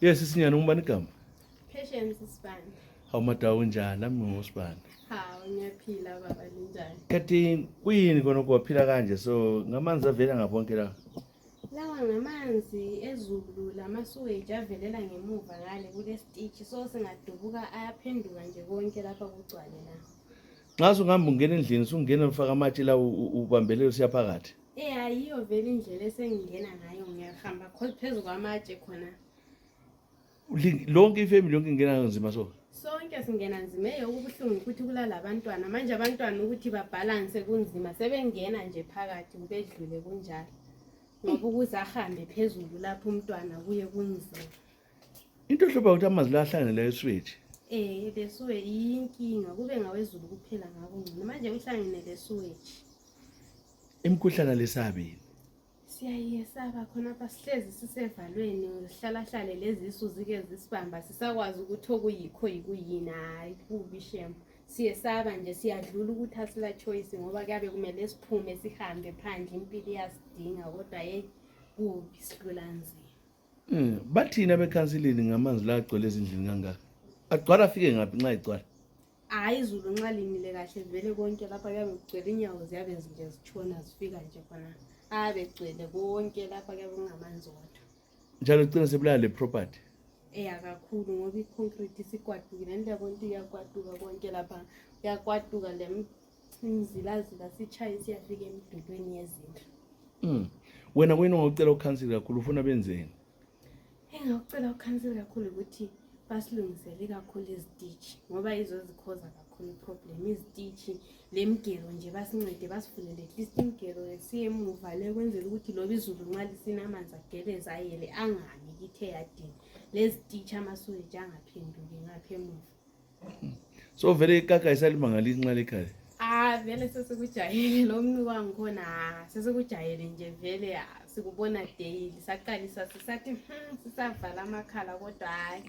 Yes, isinyana ngubani igama? Patience Sibanda. Awumadawu njani nami ngosibani? Hawu ngiyaphila baba linjani? Kanti kuyini kona kwaphila kanje so ngamanzi avela ngabonke la? Lawa ngamanzi ezulu lamasuweji avelela ngemuva ngale kule stitch so singadubuka ayaphenduka nje konke lapha kugcwale la. Nxa ungihamba ungena endlini usungena ufaka amatshe la ubambelele siyaphakathi. Ayiyo vele indlela esengingena ngayo ngiyahamba phezulu kwamatshe khona. Lonke ifamily yonke ingena nzima so. Sonke singena nzima ukubuhlungu ukuthi kulala abantwana manje abantwana ukuthi babalance kunzima sebengena nje phakathi kubedlule kunjalo. Ngoba ukuze ahambe phezulu lapho umntwana kuye kunzima. Into hloba ukuthi amanzi la ahlangene eswethu. Lesuwe yinkinga kube ngawezulu kuphela ngako ngcono manje uhlangene lesuweji. Imikhuhlane lesabi. Siyayesaba khona apha sihlezi sisevalweni sihlala lezi isu zike zisibamba sisakwazi ukuthi okuyikho yikuyini hayi kubi shame. Siyesaba nje siyadlula ukuthi asila choice ngoba kuyabe kumele siphume sihambe phandle impilo iyasidinga kodwa kubi sidlula nzima. Bathina bekhansilini ngamanzi la agcwele ezindlini kangaka. Agcwala afike ngaphi nxa igcwala? Hayi izulu nxa linile kahle vele konke lapha kuyabe kugcwele inyawo ziyabe nje zitshona zifika nje khona. Abegcwele konke lapha kuyabe kungamanzi wodwa. Njalo ugcina sebulala le property. Kakhulu ngoba iconcrete isikwadukile ndiyabona ukuthi iyakwaduka konke lapha yakwaduka lemizilazila sichaye siyafika emidulweni yezindlu. Wena kuyini ongacela ukhansela kakhulu ufuna benzeni? Engicela ukhansela kakhulu ukuthi basilungisele kakhulu izititch ngoba izozikhoza kakhulu problem izititch lemigero nje basincede basivulele at least imigero esiyemuva le kwenzela ukuthi loba izulu nxa lisina amanzi ageleza ayele angami kithe yadini lezi stitch amasuweji angaphenduki ngapha emuva. So vele ikaka isalimangalisi nxa lekhaya. Vele sesikujayele lo mnu wangikhona sesikujayele nje vele sikubona daily saqalisa sisathi sisavala amakhala kodwa hayi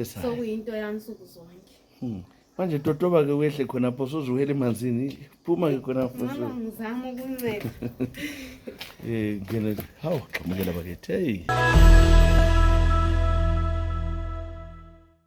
so kuyinto yansuku zonke. Manje totoba ke wehle khona pho sozuhela emanzini phuma ke khona pho so. Ngizama ukunceda. Ngene hawu qhamukela bakethe.